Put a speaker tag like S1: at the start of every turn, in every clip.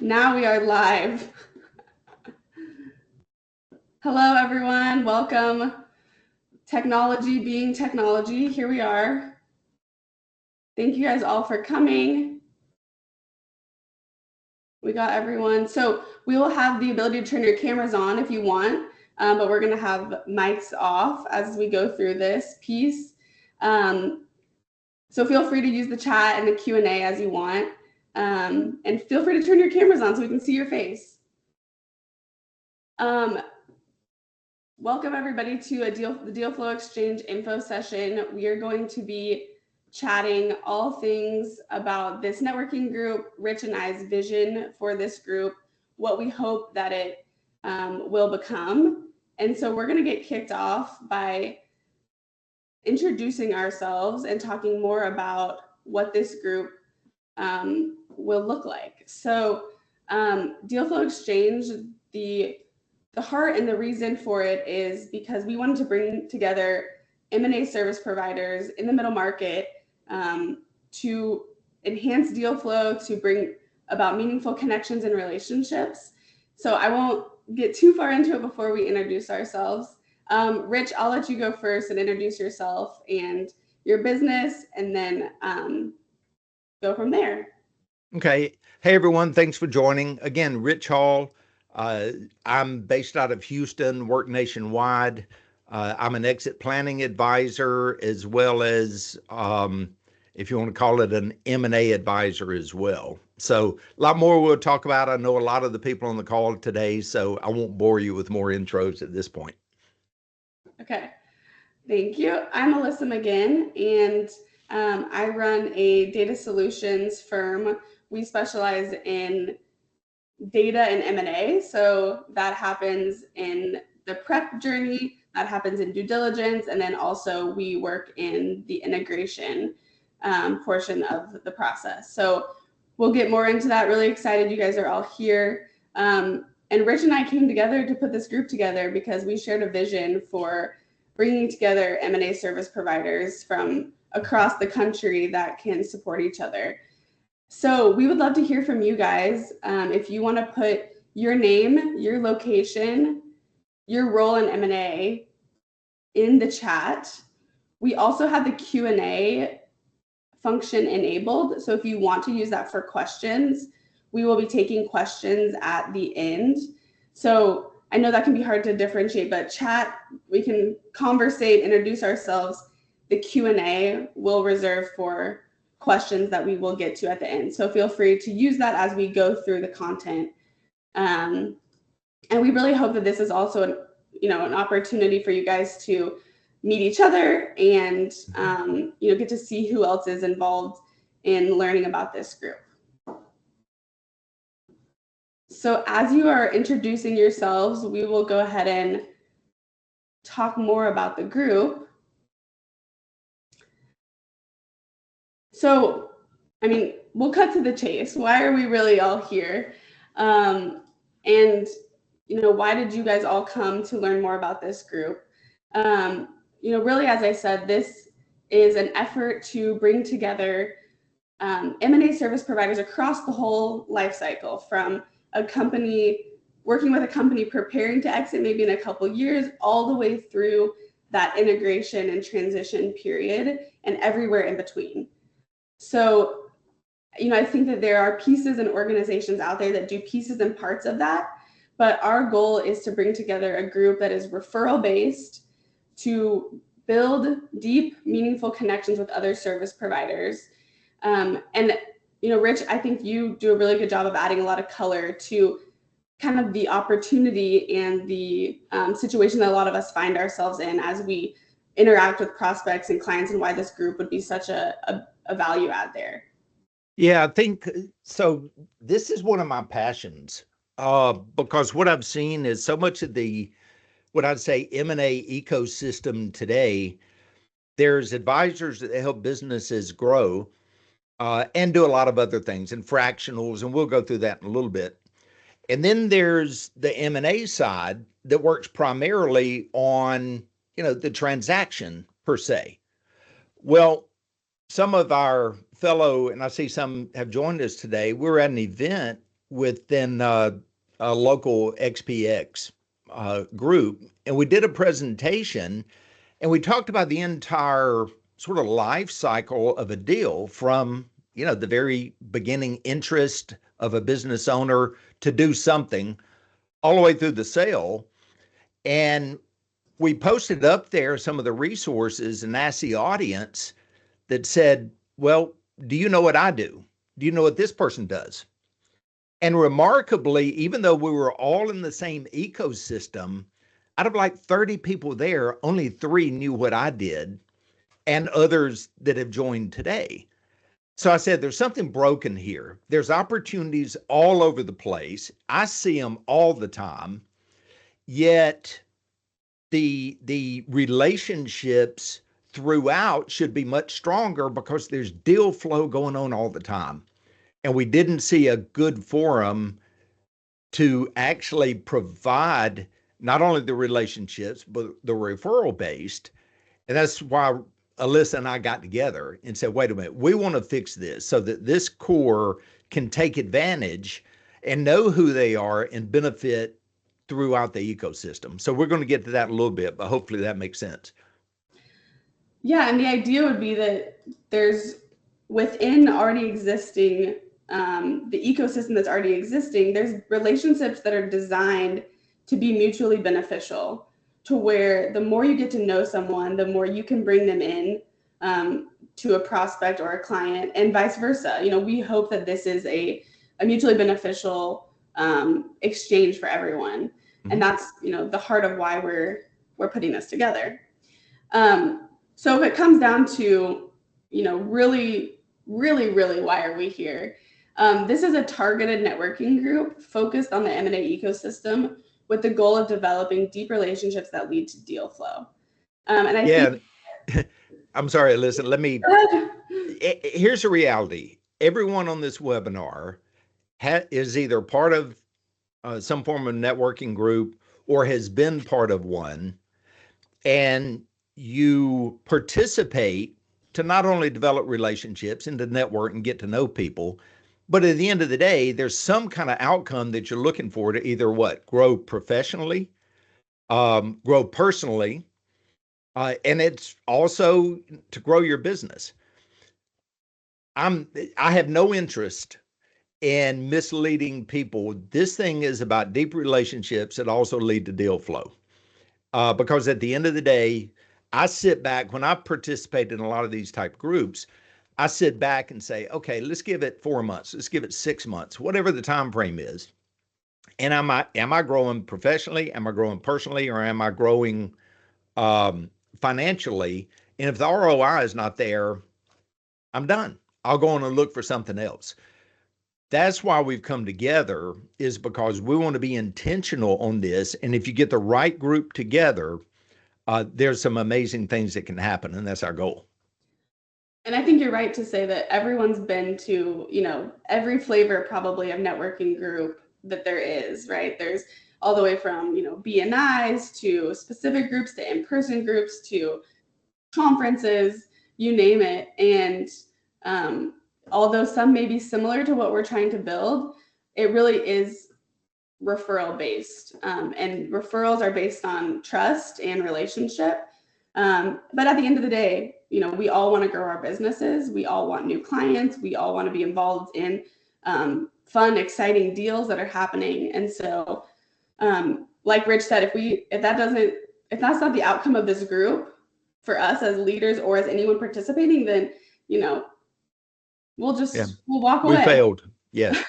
S1: Now we are live. Hello, everyone. Welcome. Technology being technology. Here we are. Thank you guys all for coming. We got everyone. So we will have the ability to turn your cameras on if you want, but we're going to have mics off as we go through this piece. So feel free to use the chat and the Q&A as you want. And feel free to turn your cameras on so we can see your face. Welcome everybody to the Dealflow Exchange info session. We are going to be chatting all things about this networking group, Rich and I's vision for this group, what we hope that it will become. And so we're going to get kicked off by introducing ourselves and talking more about what this group will look like. So Dealflow Exchange, the heart and the reason for it is because we wanted to bring together M&A service providers in the middle market to enhance deal flow, to bring about meaningful connections and relationships. So I won't get too far into it before we introduce ourselves. Rich, I'll let you go first and introduce yourself and your business, and then go from there.
S2: Okay. Hey, everyone. Thanks for joining. Again, Rich Hall. I'm based out of Houston, work nationwide. I'm an exit planning advisor as well as, if you want to call it, an M&A advisor as well. So a lot more we'll talk about. I know a lot of the people on the call today, so I won't bore you with more intros at this point.
S1: Okay. Thank you. I'm Alyssa McGinn, and I run a data solutions firm. We specialize in data and M&A. So that happens in the prep journey, that happens in due diligence, and then also we work in the integration portion of the process. So we'll get more into that. Really excited you guys are all here. And Rich and I came together to put this group together because we shared a vision for bringing together M&A service providers from across the country that can support each other. So we would love to hear from you guys. If you want to put your name, your location, your role in M&A in the chat. We also have the Q&A function enabled. So if you want to use that for questions, we will be taking questions at the end. So I know that can be hard to differentiate, but chat, we can conversate, introduce ourselves. The Q&A we'll reserve for questions that we will get to at the end. So feel free to use that as we go through the content. And we really hope that this is also an opportunity for you guys to meet each other and get to see who else is involved in learning about this group. So as you are introducing yourselves, we will go ahead and talk more about the group. So, we'll cut to the chase. Why are we really all here? And, why did you guys all come to learn more about this group? Really, as I said, this is an effort to bring together M&A service providers across the whole life cycle, from a company working with a company preparing to exit maybe in a couple years, all the way through that integration and transition period and everywhere in between. So, I think that there are pieces and organizations out there that do pieces and parts of that, but our goal is to bring together a group that is referral-based to build deep, meaningful connections with other service providers. Rich, I think you do a really good job of adding a lot of color to kind of the opportunity and the situation that a lot of us find ourselves in as we interact with prospects and clients, and why this group would be such a value add there.
S2: Yeah, I think so. This is one of my passions because what I've seen is so much of what I'd say M&A ecosystem today. There's advisors that help businesses grow and do a lot of other things and fractionals, and we'll go through that in a little bit. And then there's the M&A side that works primarily on, the transaction per se. Well, some of our fellow, and I see some have joined us today, we're at an event within a local XPX group, and we did a presentation, and we talked about the entire sort of life cycle of a deal from, the very beginning interest of a business owner to do something all the way through the sale. And we posted up there some of the resources and asked the audience that said, well, do you know what I do? Do you know what this person does? And remarkably, even though we were all in the same ecosystem, out of like 30 people there, only 3 knew what I did, and others that have joined today. So I said, there's something broken here. There's opportunities all over the place. I see them all the time. Yet the relationships throughout should be much stronger because there's deal flow going on all the time. And we didn't see a good forum to actually provide not only the relationships, but the referral based. And that's why Alyssa and I got together and said, wait a minute, we want to fix this so that this core can take advantage and know who they are and benefit throughout the ecosystem. So we're going to get to that in a little bit, but hopefully that makes sense.
S1: Yeah, and the idea would be that there's within already existing the ecosystem that's already existing, there's relationships that are designed to be mutually beneficial, to where the more you get to know someone, the more you can bring them in to a prospect or a client, and vice versa. We hope that this is a mutually beneficial exchange for everyone, and that's the heart of why we're putting this together. So if it comes down to really why are we here? This is a targeted networking group focused on the M&A ecosystem with the goal of developing deep relationships that lead to deal flow. And I think
S2: I'm sorry, listen, here's the reality. Everyone on this webinar is either part of some form of networking group or has been part of one, and you participate to not only develop relationships and to network and get to know people, but at the end of the day, there's some kind of outcome that you're looking for to either grow professionally, grow personally, and it's also to grow your business. I have no interest in misleading people. This thing is about deep relationships that also lead to deal flow. Because at the end of the day, I sit back when I participate in a lot of these type groups. I sit back and say, okay, let's give it 4 months. Let's give it 6 months, whatever the time frame is. And am I growing professionally? Am I growing personally? Or am I growing financially? And if the ROI is not there, I'm done. I'll go on and look for something else. That's why we've come together, is because we want to be intentional on this. And if you get the right group together, there's some amazing things that can happen. And that's our goal.
S1: And I think you're right to say that everyone's been to, every flavor probably of networking group that there is, right? There's all the way from, BNIs to specific groups to in-person groups to conferences, you name it. And although some may be similar to what we're trying to build, it really is referral based. And referrals are based on trust and relationship. But at the end of the day, we all want to grow our businesses. We all want new clients. We all want to be involved in fun, exciting deals that are happening. And so, like Rich said, if that's not the outcome of this group for us as leaders or as anyone participating, then, we'll walk away.
S2: We failed. Yes.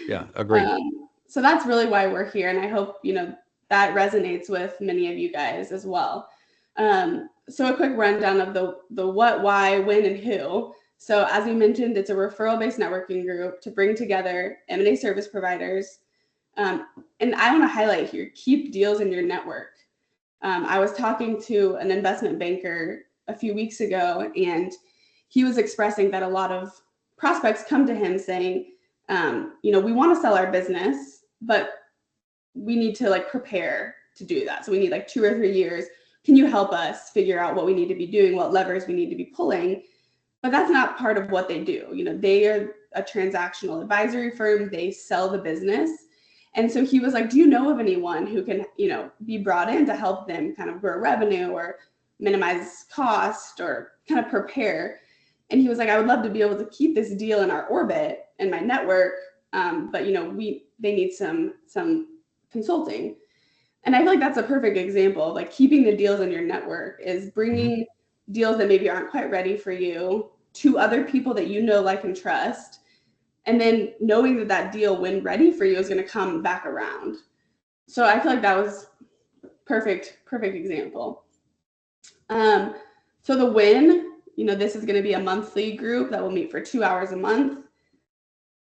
S2: Yeah, agreed.
S1: So that's really why we're here. And I hope, that resonates with many of you guys as well. So a quick rundown of the what, why, when, and who. So as we mentioned, it's a referral-based networking group to bring together M&A service providers. And I want to highlight here, keep deals in your network. I was talking to an investment banker a few weeks ago, and he was expressing that a lot of prospects come to him saying, we want to sell our business, but we need to prepare to do that. So we need 2 or 3 years. Can you help us figure out what we need to be doing, what levers we need to be pulling? But that's not part of what they do. They are a transactional advisory firm. They sell the business. And so he was like, do you know of anyone who can, be brought in to help them kind of grow revenue or minimize cost or kind of prepare? And he was like, I would love to be able to keep this deal in our orbit and my network. But they need some consulting. And I feel like that's a perfect example of like keeping the deals in your network is bringing deals that maybe aren't quite ready for you to other people that like, and trust. And then knowing that that deal, when ready for you, is going to come back around. So I feel like that was perfect example. So the win, this is going to be a monthly group that will meet for 2 hours a month.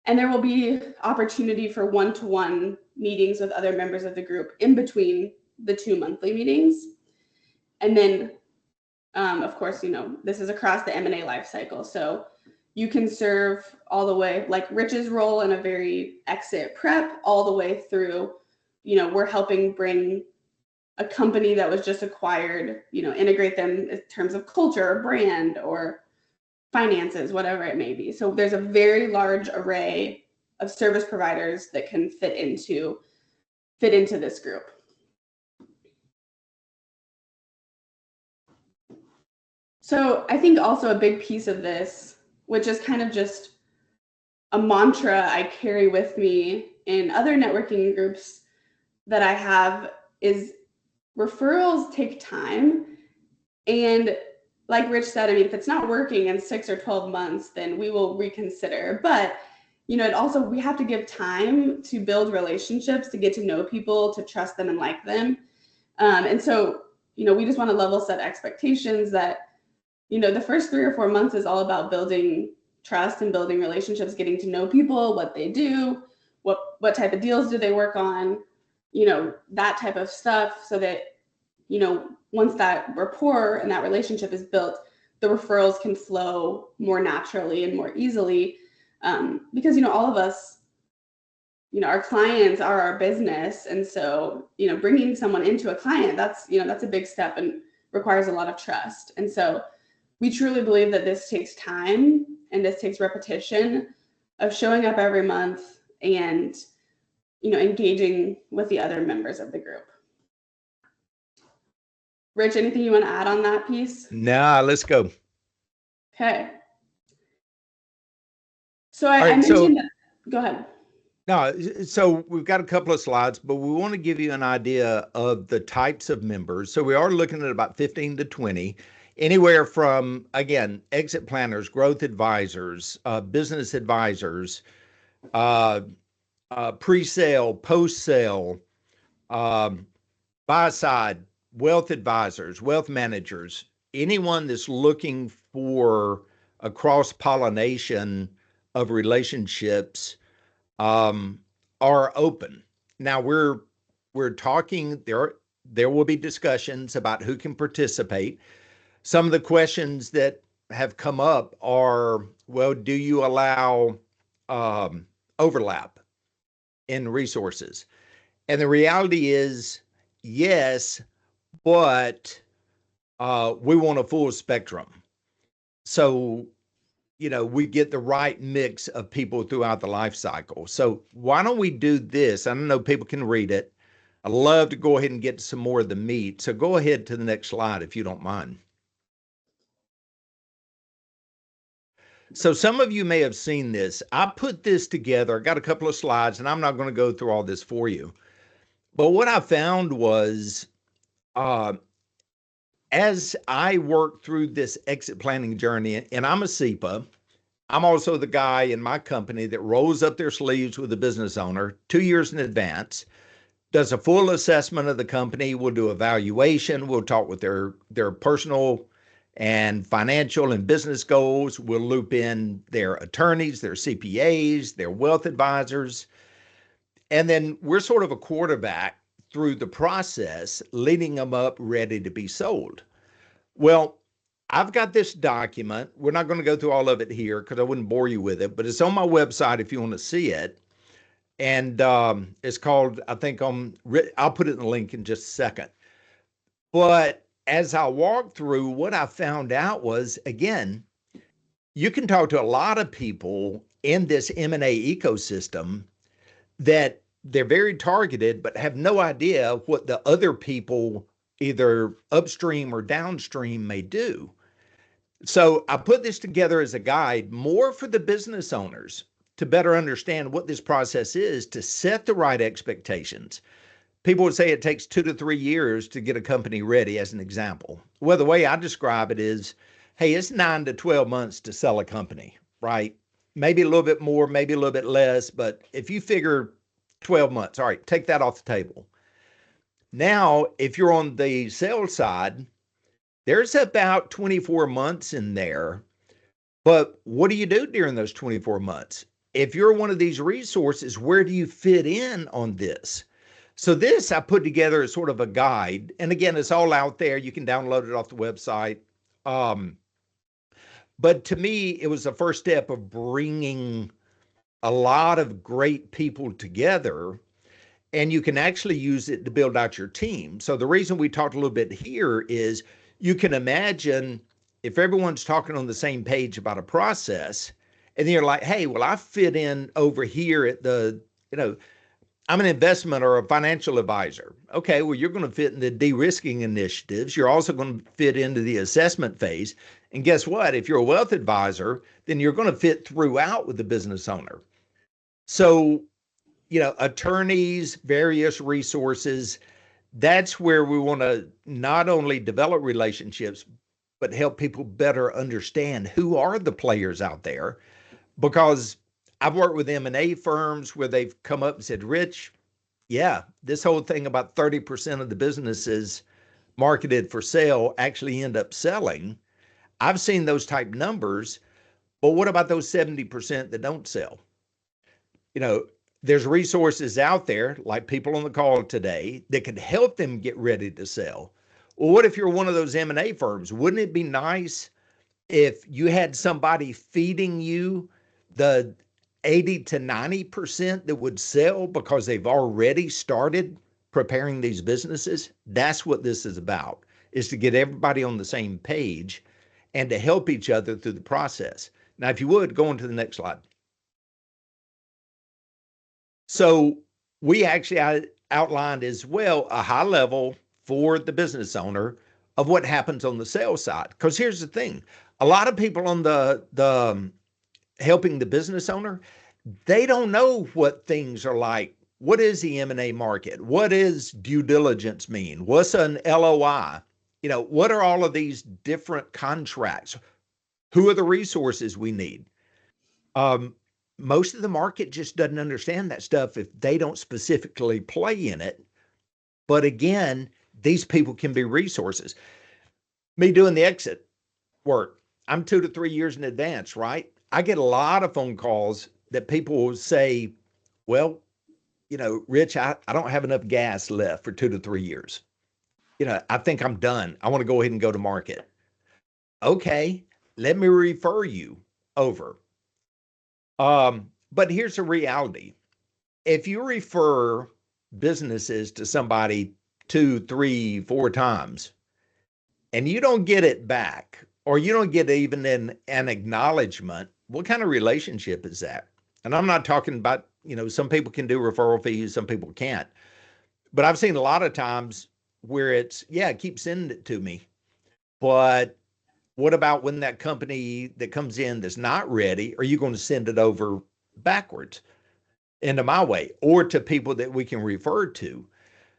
S1: And there will be opportunity for one-to-one meetings with other members of the group in between the 2 monthly meetings. And then, of course, this is across the M&A life cycle. So you can serve all the way, like Rich's role in a very exit prep, all the way through, we're helping bring a company that was just acquired, integrate them in terms of culture or brand or finances, whatever it may be. So there's a very large array of service providers that can fit into this group. So I think also a big piece of this, which is kind of just a mantra I carry with me in other networking groups that I have, is referrals take time. And like Rich said, I mean, if it's not working in 6 or 12 months, then we will reconsider. But, it also, we have to give time to build relationships, to get to know people, to trust them and like them. And so, we just want to level set expectations that, the first 3 or 4 months is all about building trust and building relationships, getting to know people, what they do, what type of deals do they work on, that type of stuff, so that, once that rapport and that relationship is built, the referrals can flow more naturally and more easily. Because, all of us, our clients are our business. And so, bringing someone into a client, that's a big step and requires a lot of trust. And so we truly believe that this takes time and this takes repetition of showing up every month and, engaging with the other members of the group. Rich, anything you want to add on that piece?
S2: Nah, let's go.
S1: Okay. So I mentioned that. Go ahead.
S2: No, so we've got a couple of slides, but we want to give you an idea of the types of members. So we are looking at about 15 to 20, anywhere from, again, exit planners, growth advisors, business advisors, pre-sale, post-sale, buy-side, wealth advisors, wealth managers, anyone that's looking for a cross-pollination of relationships are open. Now we're talking, there will be discussions about who can participate. Some of the questions that have come up are, well, do you allow overlap in resources? And the reality is, yes, but we want a full spectrum. So, we get the right mix of people throughout the life cycle. So why don't we do this? I don't know, people can read it. I'd love to go ahead and get some more of the meat. So go ahead to the next slide, if you don't mind. So some of you may have seen this. I put this together. I got a couple of slides, and I'm not going to go through all this for you. But what I found was, as I worked through this exit planning journey, and I'm a CEPA, I'm also the guy in my company that rolls up their sleeves with the business owner 2 years in advance, does a full assessment of the company. We'll do a valuation. We'll talk with their personal and financial and business goals. We'll loop in their attorneys, their CPAs, their wealth advisors. And then we're sort of a quarterback through the process, leading them up ready to be sold. Well, I've got this document. We're not going to go through all of it here because I wouldn't bore you with it, but it's on my website if you want to see it. And it's called, I think, I'll put it in the link in just a second. But as I walked through, what I found out was, again, you can talk to a lot of people in this M&A ecosystem that they're very targeted, but have no idea what the other people, either upstream or downstream, may do. So I put this together as a guide more for the business owners to better understand what this process is, to set the right expectations. People would say it takes 2 to 3 years to get a company ready, as an example. Well, the way I describe it is, hey, it's 9 to 12 months to sell a company, right? Maybe a little bit more, maybe a little bit less, but if you figure 12 months, all right, take that off the table. Now, if you're on the sales side, there's about 24 months in there. But what do you do during those 24 months? If you're one of these resources, where do you fit in on this? So this I put together as sort of a guide. And again, it's all out there. You can download it off the website. Um, but to me, it was the first step of bringing a lot of great people together, and you can actually use it to build out your team. So the reason we talked a little bit here is you can imagine if everyone's talking on the same page about a process, and then you're like, hey, well, I fit in over here at the, I'm an investment or a financial advisor. Okay, well, you're going to fit in the de-risking initiatives. You're also going to fit into the assessment phase. And guess what? If you're a wealth advisor, then you're going to fit throughout with the business owner. So, attorneys, various resources, that's where we want to not only develop relationships, but help people better understand who are the players out there. Because I've worked with M&A firms where they've come up and said, Rich, yeah, this whole thing about 30% of the businesses marketed for sale actually end up selling. I've seen those type numbers, but what about those 70% that don't sell? You know, there's resources out there, like people on the call today, that could help them get ready to sell. Well, what if you're one of those M&A firms? Wouldn't it be nice if you had somebody feeding you the 80 to 90% that would sell because they've already started preparing these businesses? That's what this is about, is to get everybody on the same page and to help each other through the process. Now, if you would, go on to the next slide. So we actually outlined as well a high level for the business owner of what happens on the sales side. Because here's the thing, a lot of people on the helping the business owner, they don't know what things are like. What is the M&A market? What does due diligence mean? What's an LOI? What are all of these different contracts? Who are the resources we need? Most of the market just doesn't understand that stuff if they don't specifically play in it. But again, these people can be resources. Me doing the exit work, I'm 2 to 3 years in advance, right? I get a lot of phone calls that people will say, well, Rich, I don't have enough gas left for 2 to 3 years. I think I'm done. I want to go ahead and go to market. Okay, let me refer you over. But here's the reality. If you refer businesses to somebody 2, 3, 4 times and you don't get it back, or you don't get even an acknowledgement, what kind of relationship is that? And I'm not talking about, some people can do referral fees, some people can't. But I've seen a lot of times where it's, yeah, keep sending it to me. But what about when that company that comes in that's not ready, are you going to send it over backwards into my way or to people that we can refer to?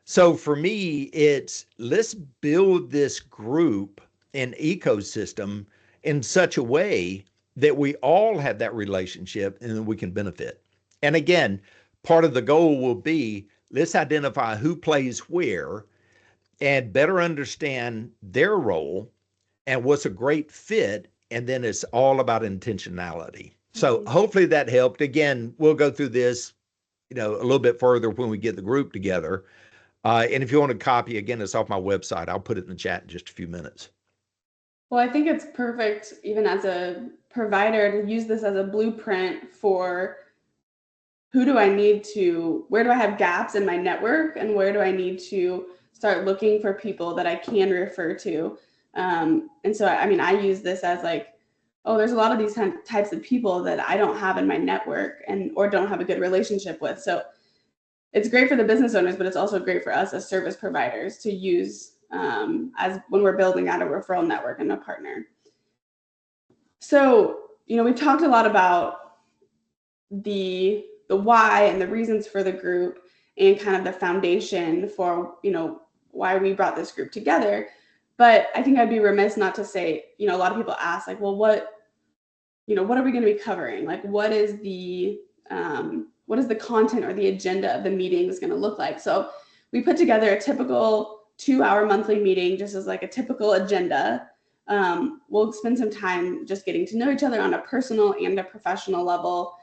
S2: So for me, it's let's build this group and ecosystem in such a way that we all have that relationship and then we can benefit. And again, part of the goal will be let's identify who plays where and better understand their role and what's a great fit. And then it's all about intentionality. So hopefully that helped. Again, we'll go through this, a little bit further when we get the group together. And if you want a copy, again, it's off my website. I'll put it in the chat in just a few minutes.
S1: Well, I think it's perfect, even as a provider, to use this as a blueprint for where do I have gaps in my network, and where do I need to start looking for people that I can refer to. And so, I use this as like oh, there's a lot of these types of people that I don't have in my network or don't have a good relationship with. So it's great for the business owners, but it's also great for us as service providers to use as when we're building out a referral network and a partner. So, we talked a lot about the why and the reasons for the group and kind of the foundation for, why we brought this group together. But I think I'd be remiss not to say, a lot of people ask, like, well, what are we going to be covering? Like, what is the content or the agenda of the meeting is going to look like? So we put together a typical 2-hour monthly meeting, just as like a typical agenda. We'll spend some time just getting to know each other on a personal and a professional level.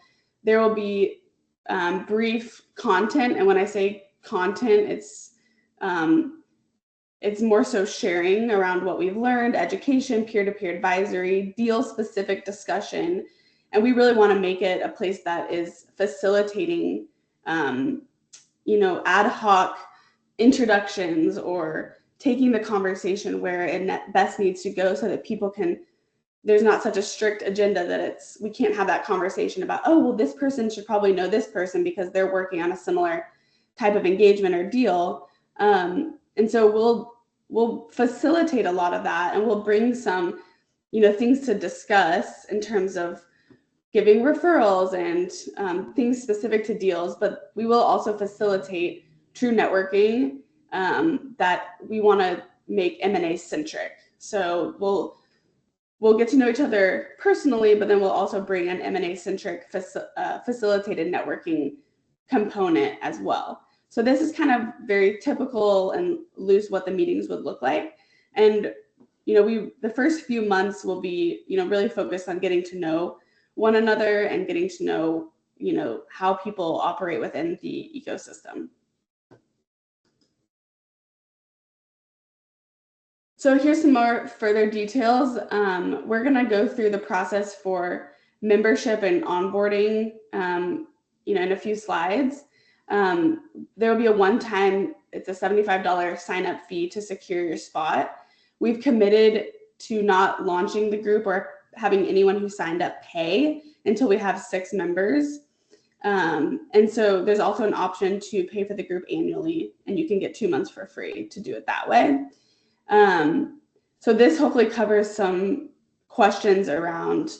S1: There will be brief content, and when I say content, it's more so sharing around what we've learned, education, peer-to-peer advisory, deal-specific discussion, and we really want to make it a place that is facilitating, ad hoc introductions or taking the conversation where it best needs to go so that people can. There's not such a strict agenda that we can't have that conversation about, oh, well, this person should probably know this person because they're working on a similar type of engagement or deal. And so we'll facilitate a lot of that, and we'll bring some, things to discuss in terms of giving referrals and things specific to deals. But we will also facilitate true networking that we want to make M&A centric. So we'll get to know each other personally, but then we'll also bring an M&A centric facilitated networking component as well. So this is kind of very typical and loose what the meetings would look like. And, the first few months will be, really focused on getting to know one another and getting to know, how people operate within the ecosystem. So here's some more further details. We're going to go through the process for membership and onboarding, in a few slides. There will be a one-time, it's a $75 sign-up fee to secure your spot. We've committed to not launching the group or having anyone who signed up pay until we have 6 members. And so there's also an option to pay for the group annually, and you can get 2 months for free to do it that way. So this hopefully covers some questions around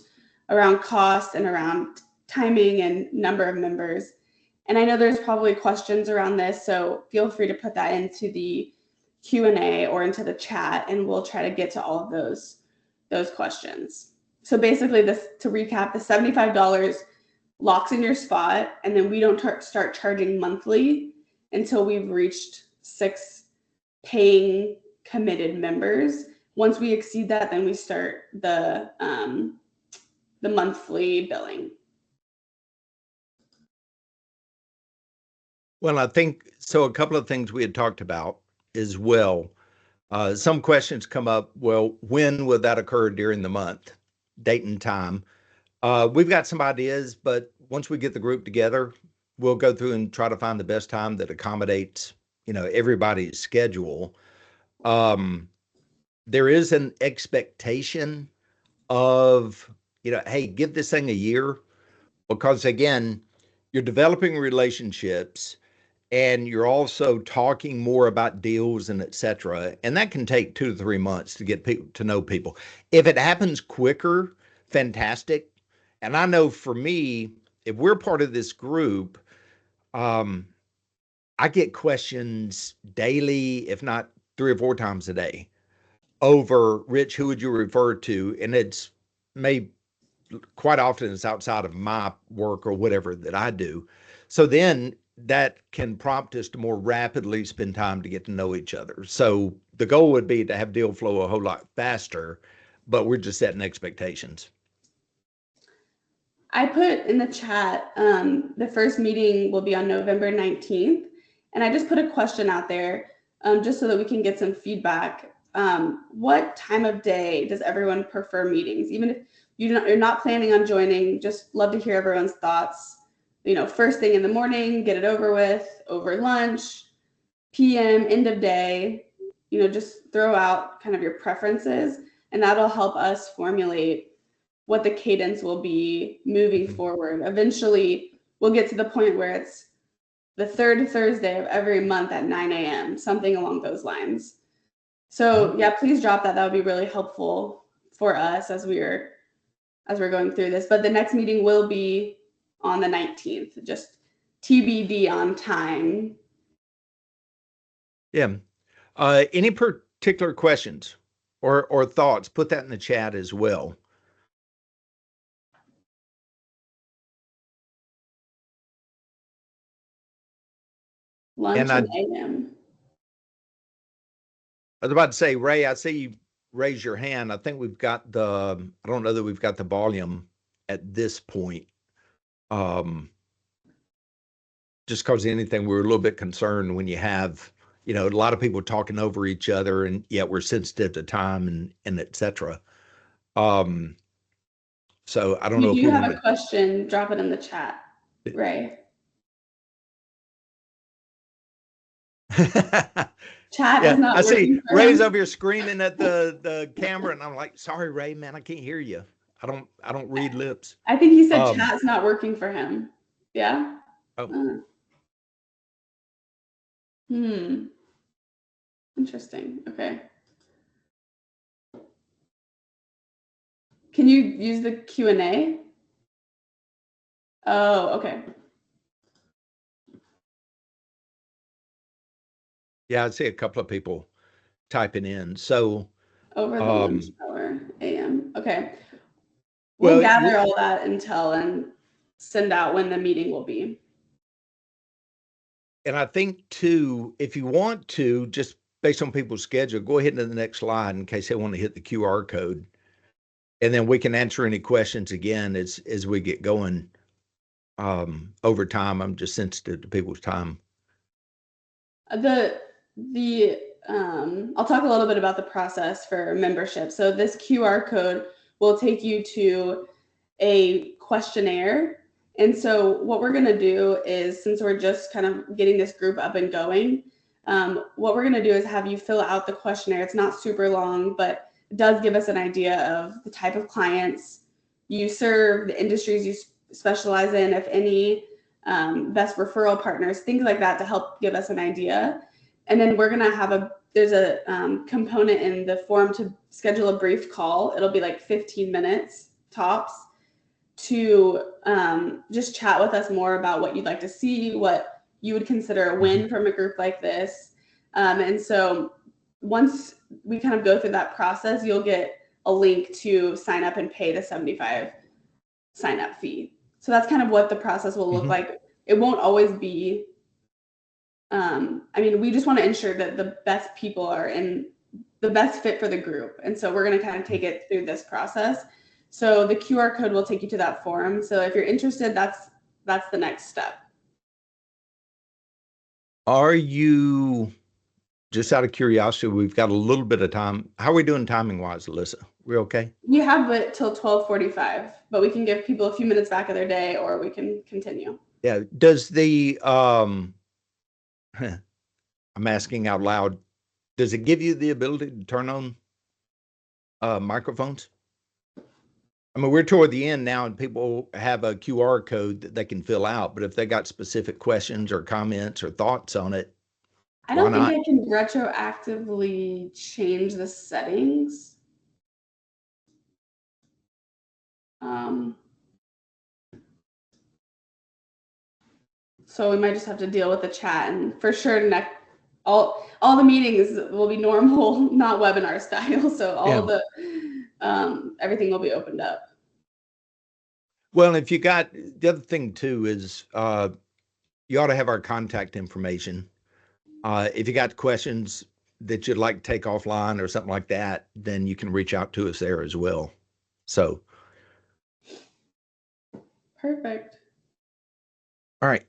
S1: cost and around timing and number of members. And I know there's probably questions around this, so feel free to put that into the Q&A or into the chat, and we'll try to get to all of those questions. So basically, to recap, the $75 locks in your spot, and then we don't start charging monthly until we've reached 6 paying committed members. Once we exceed that, then we start the monthly billing.
S2: Well, I think so. A couple of things we had talked about as well. Some questions come up. Well, when would that occur during the month? Date and time. We've got some ideas, but once we get the group together, we'll go through and try to find the best time that accommodates, everybody's schedule. There is an expectation of, hey, give this thing a year, because again, you're developing relationships and you're also talking more about deals and et cetera. And that can take 2 to 3 months to get people to know people. If it happens quicker, fantastic. And I know for me, if we're part of this group, I get questions daily, if not 3 or 4 times a day, over, Rich, who would you refer to? And it's quite often it's outside of my work or whatever that I do. So then that can prompt us to more rapidly spend time to get to know each other. So the goal would be to have deal flow a whole lot faster, but we're just setting expectations.
S1: I put in the chat, the first meeting will be on November 19th. And I just put a question out there just so that we can get some feedback. What time of day does everyone prefer meetings? Even if you're not planning on joining, just love to hear everyone's thoughts. First thing in the morning, get it over with, over lunch, PM, end of day, just throw out kind of your preferences, and that'll help us formulate what the cadence will be moving forward. Eventually, we'll get to the point where it's the third Thursday of every month at 9 a.m., something along those lines. So yeah, please drop that. That would be really helpful for us as we're going through this. But the next meeting will be on the 19th, just TBD on time.
S2: Yeah. Any particular questions or thoughts? Put that in the chat as well.
S1: Lunch and AM.
S2: I was about to say, Ray, I see you raise your hand. I think we've got I don't know that we've got the volume at this point. Just because anything, we're a little bit concerned when you have, a lot of people talking over each other, and yet we're sensitive to time and et cetera. So I don't know
S1: if
S2: if
S1: you
S2: we
S1: have
S2: want
S1: a question, drop it in the chat, Ray. Chat is not
S2: I
S1: working
S2: see
S1: for
S2: Ray's
S1: him.
S2: over here screaming at the camera, and I'm like, sorry, Ray, man, I can't hear you. I don't read lips.
S1: I think he said chat's not working for him. Yeah.
S2: Oh.
S1: Interesting. Okay. Can you use the Q&A? Oh, okay. Yeah,
S2: I see a couple of people typing in. So
S1: over the lunch hour, AM. Okay. We'll gather all that intel and send out when the meeting will be.
S2: And I think too, if you want to, just based on people's schedule, go ahead to the next slide in case they want to hit the QR code. And then we can answer any questions again as we get going. Over time, I'm just sensitive to people's time. I'll
S1: talk a little bit about the process for membership. So this QR code will take you to a questionnaire. And so what we're going to do is, since we're just kind of getting this group up and going, what we're going to do is have you fill out the questionnaire. It's not super long, but it does give us an idea of the type of clients you serve, the industries you specialize in, if any, best referral partners, things like that to help give us an idea. And then we're going to there's a component in the form to schedule a brief call. It'll be like 15 minutes tops to just chat with us more about what you'd like to see, what you would consider a win from a group like this. And so once we kind of go through that process, you'll get a link to sign up and pay the $75 sign up fee. So that's kind of what the process will look like. It won't always be, we just want to ensure that the best people are in the best fit for the group. And so we're going to kind of take it through this process. So the QR code will take you to that forum. So if you're interested, that's the next step.
S2: Are you, just out of curiosity, we've got a little bit of time. How are we doing timing wise, Alyssa? We okay?
S1: We have it till 12:45, but we can give people a few minutes back of their day, or we can continue.
S2: Yeah. Does the, I'm asking out loud, does it give you the ability to turn on microphones? I mean, we're toward the end now and people have a QR code that they can fill out, but if they got specific questions or comments or thoughts on it,
S1: I don't think I can retroactively change the settings. So we might just have to deal with the chat, and for sure all the meetings will be normal, not webinar style. So all the everything will be opened up.
S2: Well, if you got, the other thing too is you ought to have our contact information. If you got questions that you'd like to take offline or something like that, then you can reach out to us there as well. So.
S1: Perfect.
S2: All right.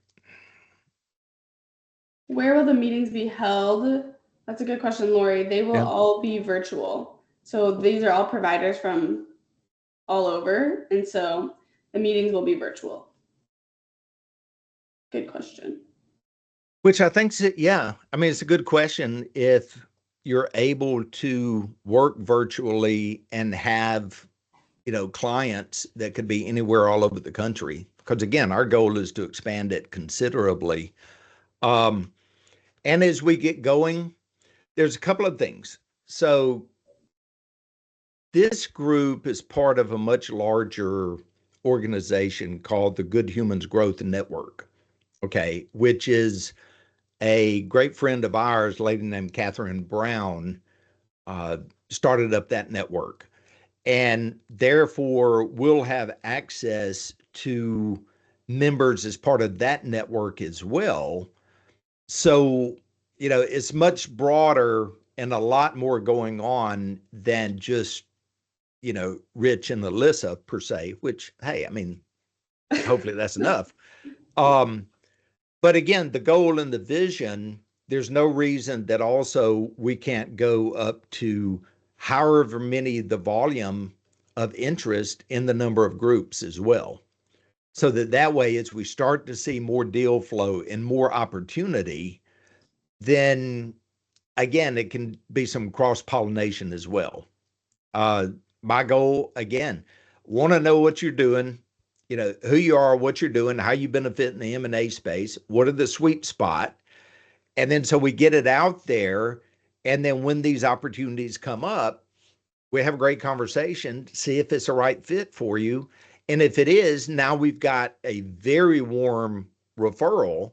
S1: Where will the meetings be held? That's a good question, Lori. They will all be virtual. So these are all providers from all over. And so the meetings will be virtual. Good question.
S2: Which I think, yeah, I mean, it's a good question. If you're able to work virtually and have clients that could be anywhere all over the country. Because again, our goal is to expand it considerably. Um, and as we get going, there's a couple of things. So this group is part of a much larger organization called the Good Humans Growth Network, okay, which is a great friend of ours, a lady named Catherine Brown, uh, started up that network. And therefore, we'll have access to members as part of that network as well. So, it's much broader and a lot more going on than just, Rich and Alyssa per se, which, hey, I mean, hopefully that's enough. Um, but again, the goal and the vision, there's no reason that also we can't go up to however many the volume of interest in the number of groups as well. So that way, as we start to see more deal flow and more opportunity, then again, it can be some cross pollination as well. Uh, my goal, again, want to know what you're doing, who you are, what you're doing, how you benefit in the M&A space, what are the sweet spot, and then so we get it out there, and then when these opportunities come up, we have a great conversation, see if it's a right fit for you. And if it is, now we've got a very warm referral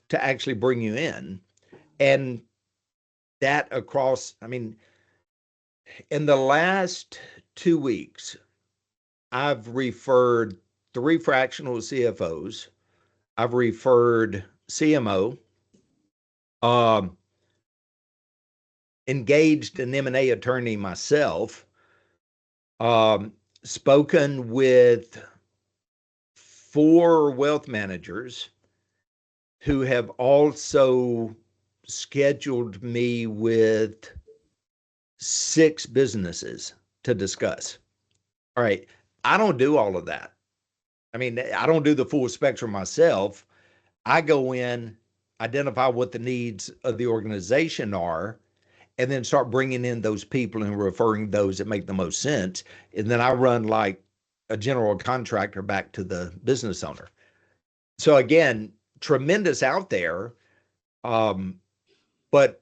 S2: to actually bring you in. And that across, I mean, in the last 2 weeks, I've referred 3 fractional CFOs, I've referred CMO, um, engaged an M&A attorney myself, um, spoken with 4 wealth managers who have also scheduled me with 6 businesses to discuss. All right. I don't do all of that. I mean, I don't do the full spectrum myself. I go in, identify what the needs of the organization are, and then start bringing in those people and referring those that make the most sense. And then I run like a general contractor back to the business owner. So again, tremendous out there. Um, but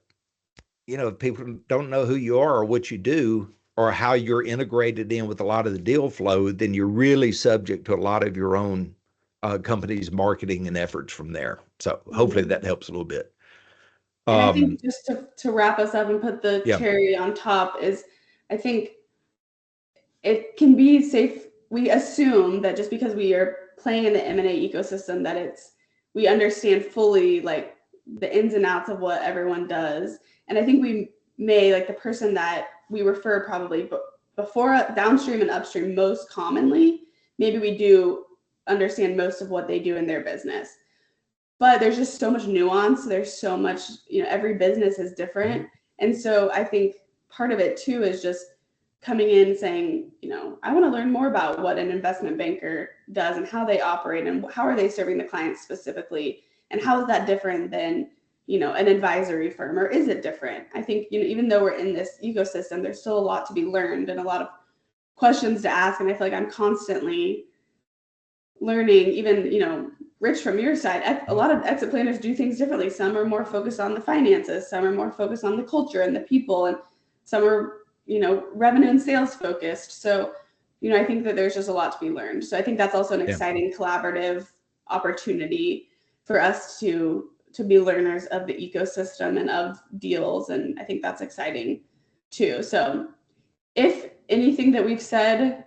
S2: if people don't know who you are or what you do or how you're integrated in with a lot of the deal flow, then you're really subject to a lot of your own company's marketing and efforts from there. So hopefully
S1: Mhm.
S2: that helps a little bit.
S1: And I
S2: Um,
S1: think just to wrap us up and put the
S2: yeah,
S1: cherry on top is, I think it can be safe. We assume that just because we are playing in the M&A ecosystem, that we understand fully like the ins and outs of what everyone does. And I think we may, like the person that we refer probably before downstream and upstream most commonly, maybe we do understand most of what they do in their business. But there's just so much nuance. There's so much, every business is different. And so I think part of it too is just coming in saying, I want to learn more about what an investment banker does and how they operate and how are they serving the clients specifically, and how is that different than, an advisory firm, or is it different? I think, even though we're in this ecosystem, there's still a lot to be learned and a lot of questions to ask. And I feel like I'm constantly learning, even, Rich, from your side, a lot of exit planners do things differently. Some are more focused on the finances, some are more focused on the culture and the people, and some are, revenue and sales focused. So, I think that there's just a lot to be learned. So I think that's also an
S2: yeah,
S1: exciting collaborative opportunity for us to be learners of the ecosystem and of deals. And I think that's exciting too. So if anything that we've said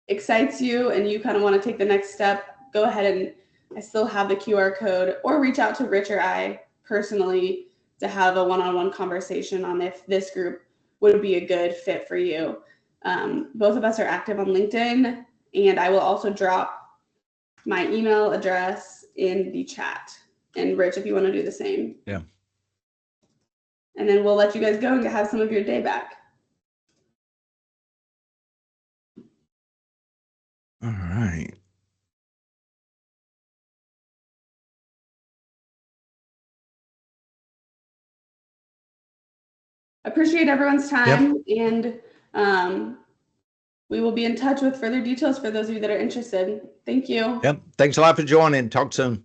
S1: excites you and you kind of want to take the next step, go ahead, and I still have the QR code, or reach out to Rich or I personally to have a one-on-one conversation on if this group would be a good fit for you. Both of us are active on LinkedIn, and I will also drop my email address in the chat. And Rich, if you want to do the same.
S2: yeah.
S1: And then we'll let you guys go and have some of your day back.
S2: All right.
S1: Appreciate everyone's
S2: Yep.
S1: time, and We will be in touch with further details for those of you that are interested. Thank you.
S2: Yep. Thanks a lot for joining. Talk soon.